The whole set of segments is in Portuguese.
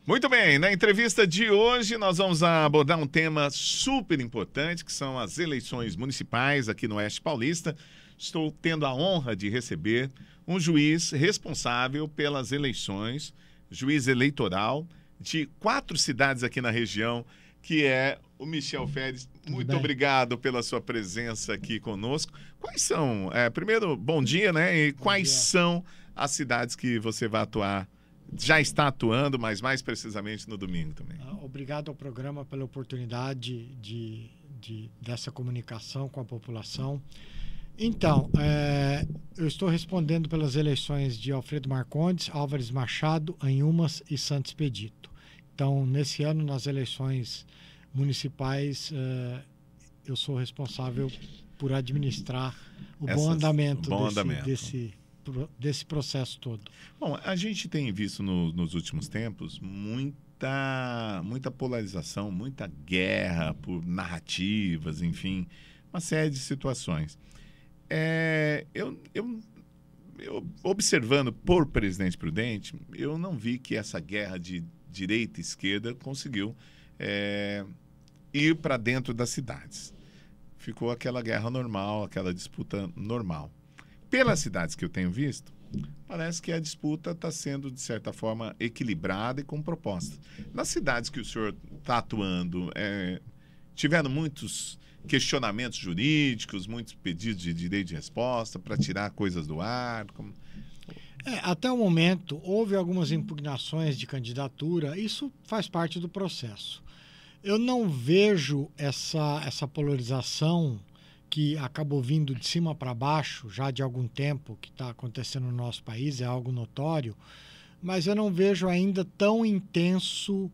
Muito bem, na entrevista de hoje nós vamos abordar um tema super importante, que são as eleições municipais aqui no Oeste Paulista. Estou tendo a honra de receber um juiz responsável pelas eleições, juiz eleitoral de 4 cidades aqui na região, que é o Michel Feres. Muito obrigado pela sua presença aqui conosco. Quais são, primeiro, bom dia, né? E quais são as cidades que você vai atuar? Já está atuando, mas mais precisamente no domingo também. Obrigado ao programa pela oportunidade dessa comunicação com a população. Então, eu estou respondendo pelas eleições de Alfredo Marcondes, Álvares Machado, Anhumas e Santos Expedito. Então, nesse ano, nas eleições municipais, eu sou responsável por administrar o bom andamento desse processo todo. Bom, a gente tem visto nos últimos tempos muita polarização, muita guerra por narrativas, enfim, uma série de situações. Eu observando por Presidente Prudente, eu não vi que essa guerra de direita e esquerda conseguiu ir para dentro das cidades. Ficou aquela guerra normal, aquela disputa normal. Pelas cidades que eu tenho visto, parece que a disputa está sendo, de certa forma, equilibrada e com proposta. Nas cidades que o senhor está atuando, tiveram muitos questionamentos jurídicos, muitos pedidos de direito de resposta para tirar coisas do ar? Até o momento, houve algumas impugnações de candidatura, isso faz parte do processo. Eu não vejo essa polarização que acabou vindo de cima para baixo, já de algum tempo, que está acontecendo no nosso país, é algo notório, mas eu não vejo ainda tão intenso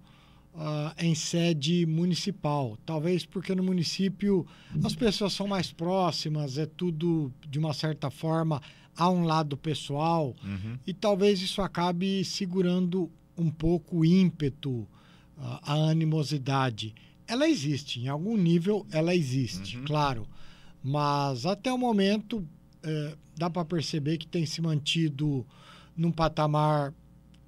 em sede municipal. Talvez porque no município as pessoas são mais próximas, é tudo, de uma certa forma, há um lado pessoal, e talvez isso acabe segurando um pouco o ímpeto, a animosidade. Ela existe, em algum nível ela existe, claro. Mas até o momento dá para perceber que tem se mantido num patamar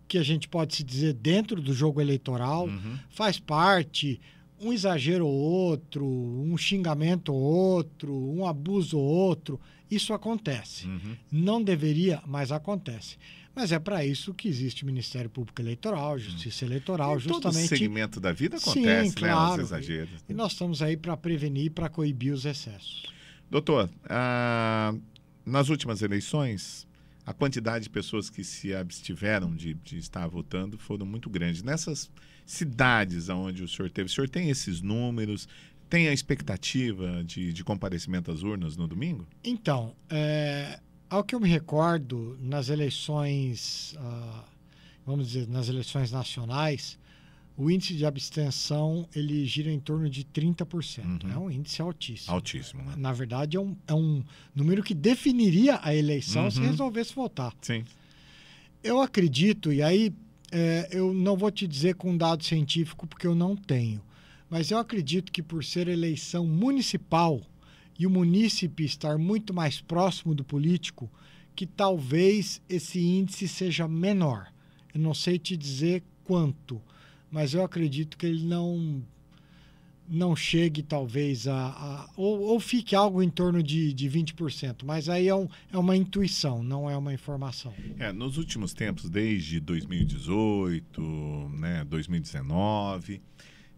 que a gente pode se dizer dentro do jogo eleitoral, faz parte, um exagero ou outro, um xingamento ou outro, um abuso ou outro, isso acontece. Não deveria, mas acontece. Mas é para isso que existe o Ministério Público Eleitoral, Justiça Eleitoral, justamente... Todo segmento da vida acontece, sim, claro, os exageros. E nós estamos aí para prevenir, para coibir os excessos. Doutor, nas últimas eleições, a quantidade de pessoas que se abstiveram de estar votando foram muito grandes. Nessas cidades onde o senhor tem esses números, tem a expectativa de comparecimento às urnas no domingo? Então, ao que eu me recordo, nas eleições, vamos dizer, nas eleições nacionais, o índice de abstenção, ele gira em torno de 30%. É um índice altíssimo. Altíssimo, né? Na verdade, é um número que definiria a eleição se resolvesse votar. Sim. Eu acredito, e aí eu não vou te dizer com dado científico, porque eu não tenho, mas eu acredito que por ser eleição municipal e o munícipe estar muito mais próximo do político, que talvez esse índice seja menor. Eu não sei te dizer quanto, mas eu acredito que ele não chegue, talvez, ou fique algo em torno de 20%. Mas aí é uma intuição, não é uma informação. Nos últimos tempos, desde 2018, 2019,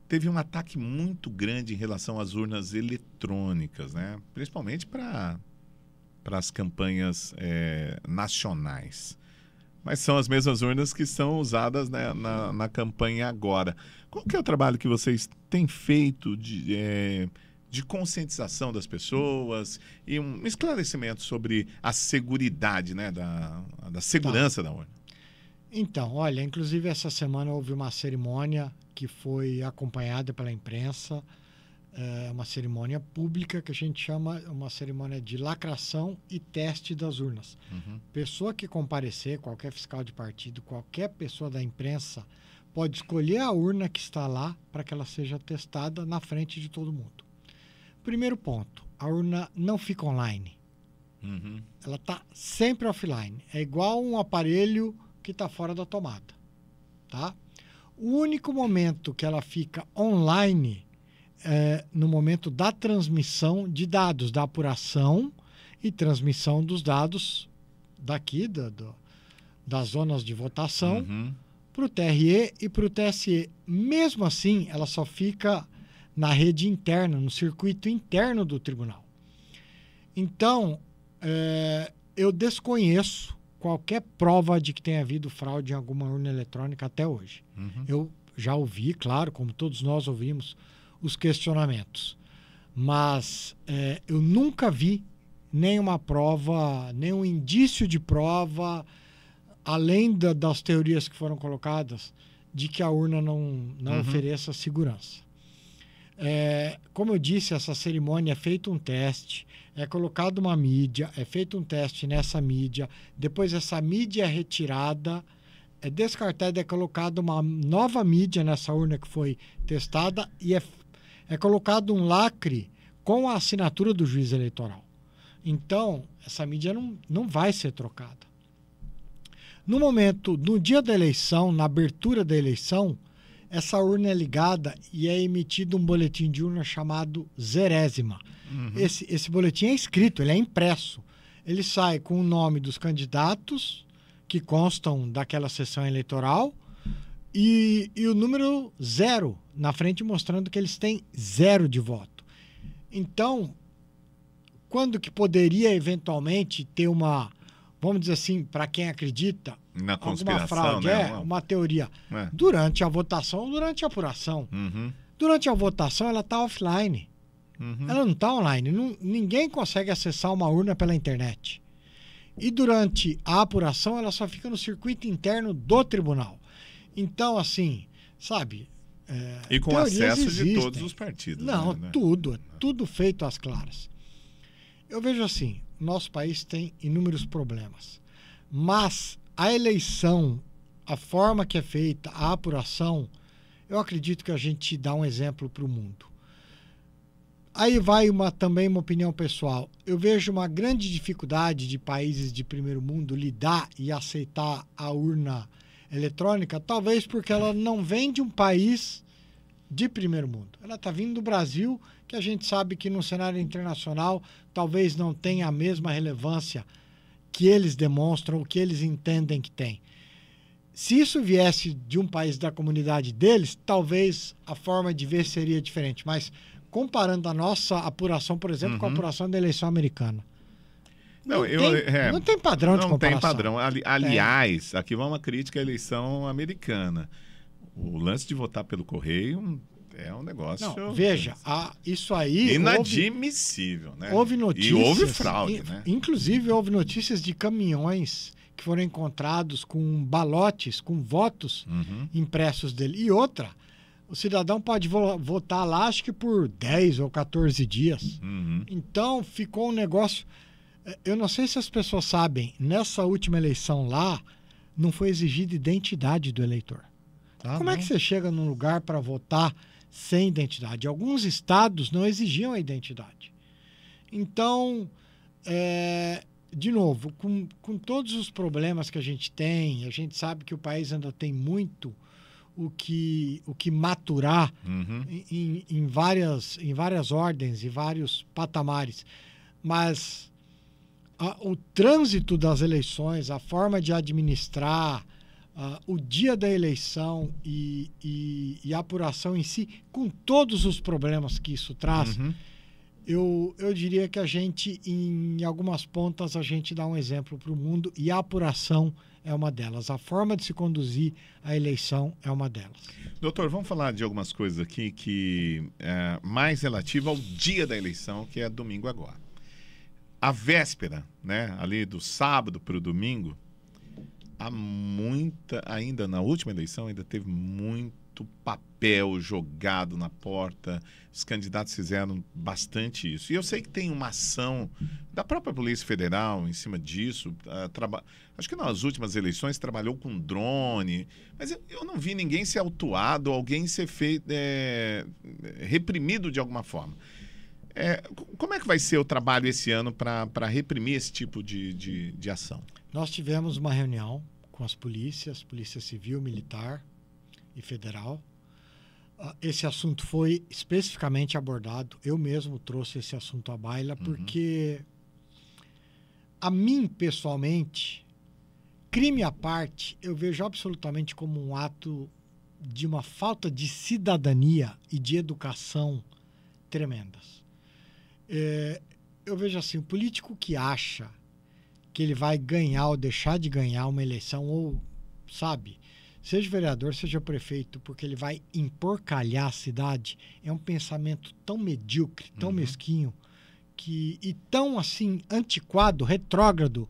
teve um ataque muito grande em relação às urnas eletrônicas, né? Principalmente para as campanhas nacionais. Mas são as mesmas urnas que são usadas, né, na campanha agora. Qual que é o trabalho que vocês têm feito de conscientização das pessoas e um esclarecimento sobre a seguridade, né, da segurança da urna? Então, olha, inclusive essa semana houve uma cerimônia que foi acompanhada pela imprensa, uma cerimônia pública que a gente chama uma cerimônia de lacração e teste das urnas. Pessoa que comparecer, qualquer fiscal de partido, qualquer pessoa da imprensa, pode escolher a urna que está lá para que ela seja testada na frente de todo mundo. Primeiro ponto, a urna não fica online. Ela está sempre offline. É igual um aparelho que está fora da tomada. Tá? O único momento que ela fica online é no momento da transmissão de dados, da apuração e transmissão dos dados daqui, das zonas de votação, para o TRE e para o TSE. Mesmo assim, ela só fica na rede interna, no circuito interno do tribunal. Então, eu desconheço qualquer prova de que tenha havido fraude em alguma urna eletrônica até hoje. Eu já ouvi, claro, como todos nós ouvimos, os questionamentos. Mas eu nunca vi nenhuma prova, nenhum indício de prova, além das teorias que foram colocadas, de que a urna não ofereça segurança. Como eu disse, essa cerimônia é feito um teste, é colocado uma mídia, é feito um teste nessa mídia, depois essa mídia é retirada, é descartada, é colocada uma nova mídia nessa urna que foi testada e é colocado um lacre com a assinatura do juiz eleitoral. Então, essa mídia não vai ser trocada. No dia da eleição, na abertura da eleição, essa urna é ligada e é emitido um boletim de urna chamado zerésima. Esse boletim é escrito, ele é impresso. Ele sai com o nome dos candidatos que constam daquela sessão eleitoral e o número 0 na frente, mostrando que eles têm 0 de voto. Então, quando que poderia eventualmente ter uma, vamos dizer assim, para quem acredita, na conspiração, alguma fraude, né? Uma teoria. Durante a votação ou durante a apuração. Durante a votação, ela está offline. Ela não está online. Ninguém consegue acessar uma urna pela internet. E durante a apuração, ela só fica no circuito interno do tribunal. Então, assim, sabe... e com acesso de todos os partidos. Não, né? tudo feito às claras. Eu vejo assim, nosso país tem inúmeros problemas. Mas a eleição, a forma que é feita, a apuração, eu acredito que a gente dá um exemplo para o mundo. Aí vai também uma opinião pessoal. Eu vejo uma grande dificuldade de países de primeiro mundo lidar e aceitar a urna eletrônica, talvez porque ela não vem de um país de primeiro mundo. Ela está vindo do Brasil, que a gente sabe que no cenário internacional talvez não tenha a mesma relevância que eles demonstram, o que eles entendem que tem. Se isso viesse de um país da comunidade deles, talvez a forma de ver seria diferente. Mas comparando a nossa apuração, por exemplo, com a apuração da eleição americana, não tem padrão de comparação. Não tem padrão. Aliás, aqui vai uma crítica à eleição americana. O lance de votar pelo correio é um negócio... Não, veja, isso aí... inadmissível, né? Houve notícias... E houve fraude, né? Inclusive, houve notícias de caminhões que foram encontrados com balotes, com votos impressos dele. E outra, o cidadão pode votar lá, acho que por 10 ou 14 dias. Então, ficou um negócio... Eu não sei se as pessoas sabem, nessa última eleição lá, não foi exigida identidade do eleitor. Como é que você chega num lugar para votar sem identidade? Alguns estados não exigiam a identidade. Então, de novo, com todos os problemas que a gente tem, a gente sabe que o país ainda tem muito o que maturar em várias ordens e vários patamares. Mas o trânsito das eleições, a forma de administrar, o dia da eleição e a apuração em si, com todos os problemas que isso traz, eu diria que a gente, em algumas pontas, a gente dá um exemplo para o mundo e a apuração é uma delas. A forma de se conduzir a eleição é uma delas. Doutor, vamos falar de algumas coisas aqui que é mais relativa ao dia da eleição, que é domingo agora. A véspera, né, ali do sábado para o domingo, ainda na última eleição, ainda teve muito papel jogado na porta. Os candidatos fizeram bastante isso. E eu sei que tem uma ação da própria Polícia Federal em cima disso. Acho que nas últimas eleições trabalhou com drone, mas eu não vi ninguém ser autuado, alguém ser reprimido de alguma forma. Como é que vai ser o trabalho esse ano para reprimir esse tipo de ação? Nós tivemos uma reunião com as polícias, Polícia Civil, Militar, e federal. Esse assunto foi especificamente abordado. Eu mesmo trouxe esse assunto à baila, porque a mim, pessoalmente, crime à parte, eu vejo absolutamente como um ato de uma falta de cidadania e de educação tremendas. Eu vejo assim, o político que acha que ele vai ganhar ou deixar de ganhar uma eleição, ou, sabe, seja vereador, seja prefeito, porque ele vai emporcalhar a cidade, é um pensamento tão medíocre, tão mesquinho, e tão, assim, antiquado, retrógrado,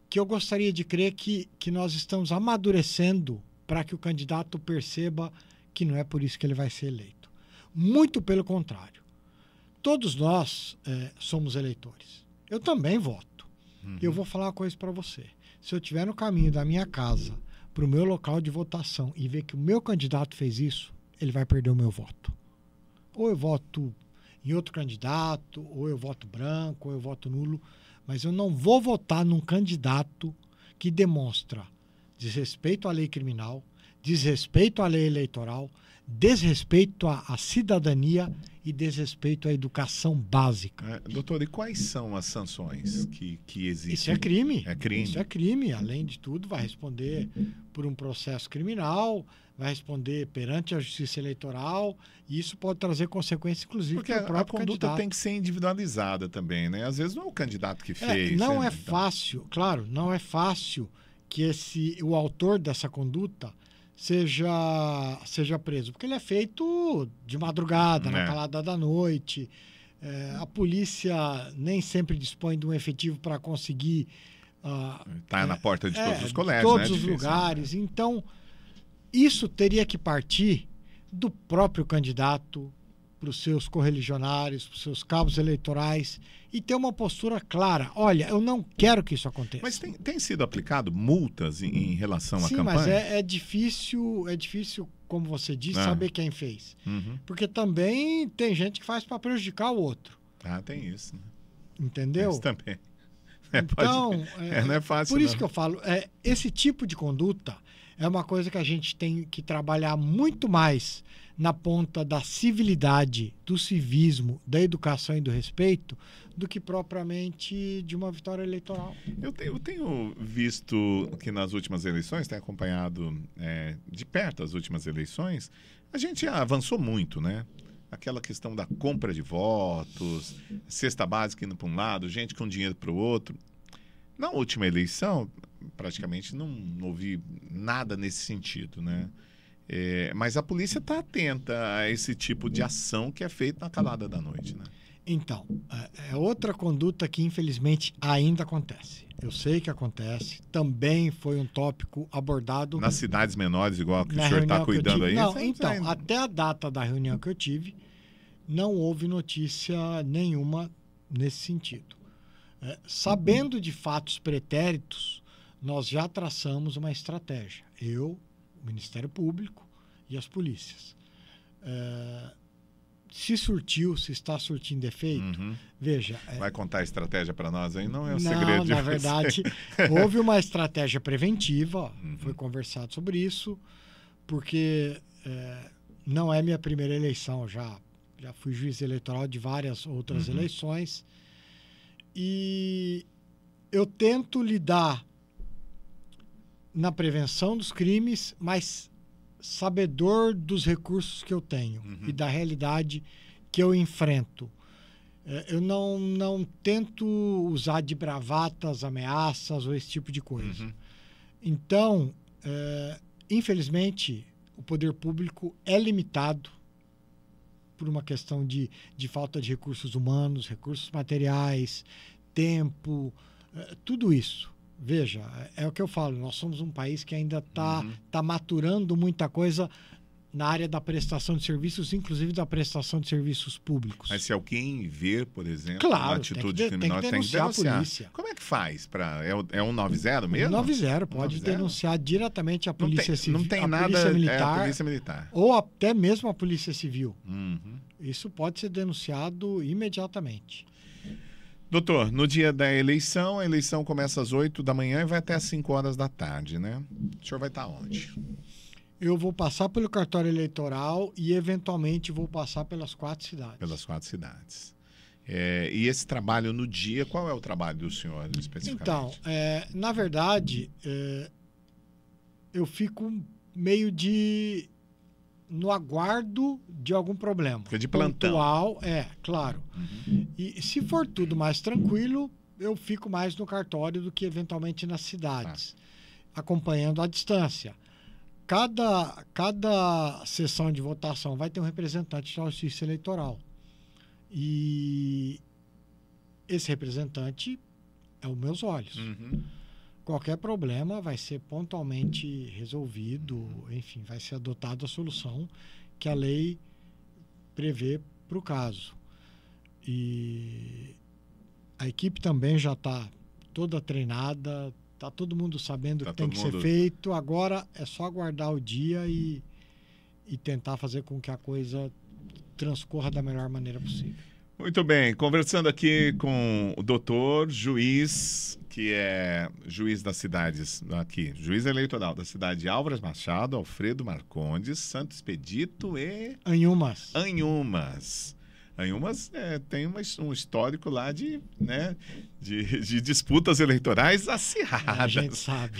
que eu gostaria de crer que nós estamos amadurecendo para que o candidato perceba que não é por isso que ele vai ser eleito. Muito pelo contrário. Todos nós somos eleitores. Eu também voto. Eu vou falar uma coisa para você. Se eu estiver no caminho da minha casa para o meu local de votação e ver que o meu candidato fez isso, ele vai perder o meu voto. Ou eu voto em outro candidato, ou eu voto branco, ou eu voto nulo, mas eu não vou votar num candidato que demonstra desrespeito à lei criminal, desrespeito à lei eleitoral, desrespeito à cidadania e desrespeito à educação básica. Doutor, e quais são as sanções que existem? Isso é crime. É crime. Isso é crime. Além de tudo, vai responder por um processo criminal, vai responder perante a justiça eleitoral, e isso pode trazer consequências, inclusive, para o próprio a conduta candidato. tem que ser individualizada também, né? Às vezes não é o candidato que fez. Não é fácil, claro, não é fácil que o autor dessa conduta seja preso, porque ele é feito de madrugada, na calada da noite. A polícia nem sempre dispõe de um efetivo para conseguir... Está na porta de todos os colégios, todos os lugares. Então, isso teria que partir do próprio candidato para os seus correligionários, para os seus cabos eleitorais, e ter uma postura clara. Olha, eu não quero que isso aconteça. Mas tem sido aplicado multas em relação à campanha? Sim, mas é difícil, como você disse, saber quem fez. Porque também tem gente que faz para prejudicar o outro. Tem isso. Né? Entendeu? Isso também. Então, não é fácil. Por isso que eu falo, esse tipo de conduta é uma coisa que a gente tem que trabalhar muito mais na ponta da civilidade, do civismo, da educação e do respeito, do que propriamente de uma vitória eleitoral. Eu tenho visto que nas últimas eleições, tenho acompanhado de perto as últimas eleições, a gente avançou muito, né? Aquela questão da compra de votos, cesta básica indo para um lado, gente com dinheiro para o outro. Na última eleição, praticamente não ouvi nada nesse sentido, né? Mas a polícia está atenta a esse tipo de ação que é feita na calada da noite, né? Então, é outra conduta que infelizmente ainda acontece. Eu sei que acontece. Também foi um tópico abordado... Nas cidades menores, igual que o senhor está cuidando aí? Não, então, até a data da reunião que eu tive, não houve notícia nenhuma nesse sentido. Sabendo de fatos pretéritos, nós já traçamos uma estratégia. Eu, o Ministério Público e as polícias. Se está surtindo efeito, veja... Vai contar a estratégia para nós aí? Não é um segredo de na verdade, houve uma estratégia preventiva, foi conversado sobre isso, porque não é minha primeira eleição, já fui juiz eleitoral de várias outras eleições, e eu tento lidar na prevenção dos crimes, mas sabedor dos recursos que eu tenho e da realidade que eu enfrento. Eu não tento usar de bravatas, ameaças ou esse tipo de coisa. Então, infelizmente, o poder público é limitado por uma questão de falta de recursos humanos, recursos materiais, tempo, tudo isso. Veja, é o que eu falo, nós somos um país que ainda está maturando muita coisa na área da prestação de serviços, inclusive da prestação de serviços públicos. Mas se alguém ver, por exemplo, uma atitude criminosa, tem que denunciar. A polícia. Como é que faz? É 190 mesmo? 190, pode 190? Denunciar diretamente a Polícia Civil. Não tem nada, a Polícia Militar. Ou até mesmo a Polícia Civil. Isso pode ser denunciado imediatamente. Doutor, no dia da eleição, a eleição começa às 8 da manhã e vai até às 5 horas da tarde, né? O senhor vai estar onde? Eu vou passar pelo cartório eleitoral e, eventualmente, vou passar pelas 4 cidades. Pelas 4 cidades. E esse trabalho no dia, qual é o trabalho do senhor especificamente? Então, na verdade, eu fico meio no aguardo de algum problema. Fica de plantão. Pontual, claro. Uhum. E se for tudo mais tranquilo, eu fico mais no cartório do que eventualmente nas cidades, acompanhando à distância. Cada sessão de votação vai ter um representante da Justiça Eleitoral. E esse representante é os meus olhos. Uhum. Qualquer problema vai ser pontualmente resolvido, enfim, vai ser adotada a solução que a lei prevê para o caso. E a equipe também já está toda treinada, está todo mundo sabendo o que tem que ser feito. Agora é só aguardar o dia e tentar fazer com que a coisa transcorra da melhor maneira possível. Muito bem, conversando aqui com o doutor juiz, que é juiz das cidades aqui, juiz eleitoral da cidade de Álvares Machado, Alfredo Marcondes, Santo Expedito e Anhumas. Anhumas tem um histórico lá de disputas eleitorais acirradas. A gente sabe.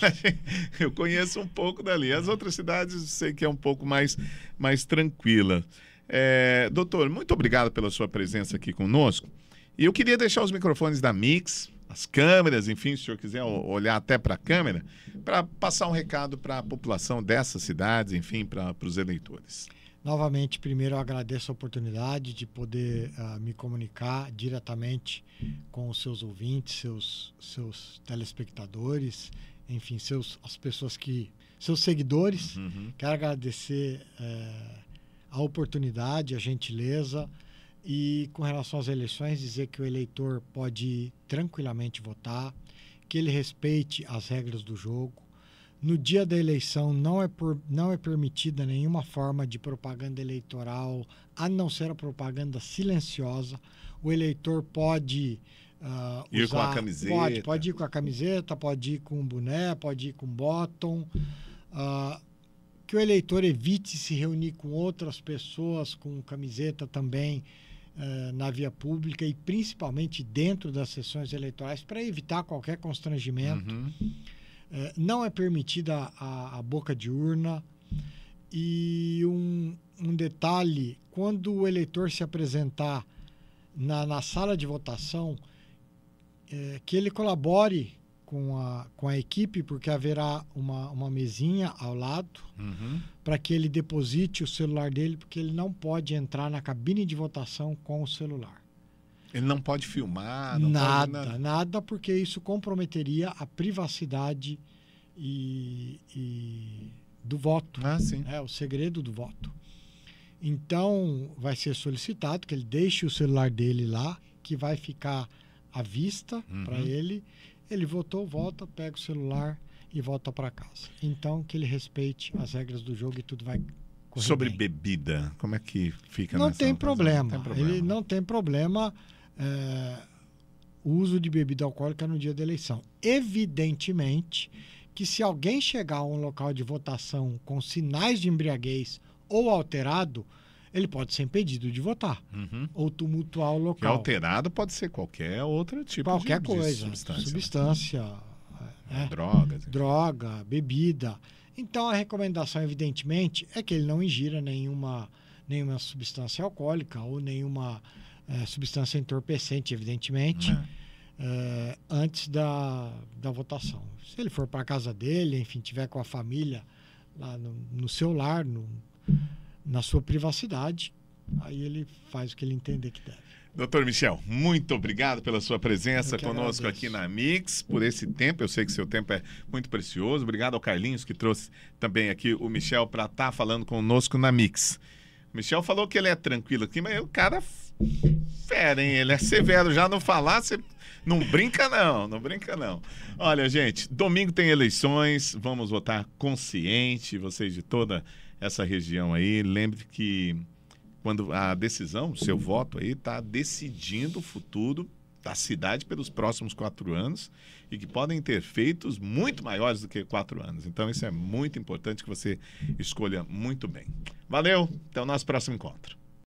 Eu conheço um pouco dali. As outras cidades eu sei que é um pouco mais tranquila. Doutor, muito obrigado pela sua presença aqui conosco. E eu queria deixar os microfones da Mix, as câmeras, enfim, se o senhor quiser olhar até para a câmera, para passar um recado para a população dessas cidades, enfim, para os eleitores. Novamente, primeiro eu agradeço a oportunidade de poder me comunicar diretamente com os seus ouvintes, seus telespectadores, enfim, as pessoas seus seguidores. Uhum. Quero agradecer a oportunidade, a gentileza e, com relação às eleições, dizer que o eleitor pode tranquilamente votar, que ele respeite as regras do jogo. No dia da eleição não é permitida nenhuma forma de propaganda eleitoral, a não ser a propaganda silenciosa. O eleitor pode ir com a camiseta. Pode ir com a camiseta, pode ir com o boné, pode ir com o bottom. Que o eleitor evite se reunir com outras pessoas com camiseta também na via pública e principalmente dentro das sessões eleitorais para evitar qualquer constrangimento. Uhum. Não é permitida a boca de urna. E um detalhe, quando o eleitor se apresentar na sala de votação, que ele colabore com a equipe, porque haverá uma mesinha ao lado, uhum, para que ele deposite o celular dele, porque ele não pode entrar na cabine de votação com o celular. Ele não pode filmar? Nada, porque isso comprometeria a privacidade do voto. Sim. O segredo do voto. Então, vai ser solicitado que ele deixe o celular dele lá, que vai ficar à vista para ele. Ele votou, volta, pega o celular e volta para casa. Então, que ele respeite as regras do jogo e tudo vai correr Sobre bem. bebida, como é que fica Não nessa tem ocasião? problema. Ele não tem problema o uso de bebida alcoólica no dia da eleição. Evidentemente que se alguém chegar a um local de votação com sinais de embriaguez ou alterado, ele pode ser impedido de votar ou tumultuar o local. Que alterado pode ser qualquer outro tipo qualquer de coisa, substância, droga, bebida. Então a recomendação, evidentemente, é que ele não ingira nenhuma substância alcoólica ou nenhuma substância entorpecente, evidentemente, antes da votação. Se ele for para a casa dele, enfim, tiver com a família lá no seu lar, na sua privacidade, aí ele faz o que ele entender que deve. Doutor Michel, muito obrigado pela sua presença conosco aqui na Mix, por esse tempo. Eu sei que seu tempo é muito precioso. Obrigado ao Carlinhos, que trouxe também aqui o Michel para estar falando conosco na Mix. O Michel falou que ele é tranquilo aqui, mas o cara fera, hein? Ele é severo. Já não falar, você não brinca não. Olha, gente, domingo tem eleições, vamos votar consciente, vocês de toda essa região aí. Lembre que quando a decisão, o seu voto aí está decidindo o futuro da cidade pelos próximos 4 anos e que podem ter feitos muito maiores do que 4 anos. Então, isso é muito importante que você escolha muito bem. Valeu, até o nosso próximo encontro.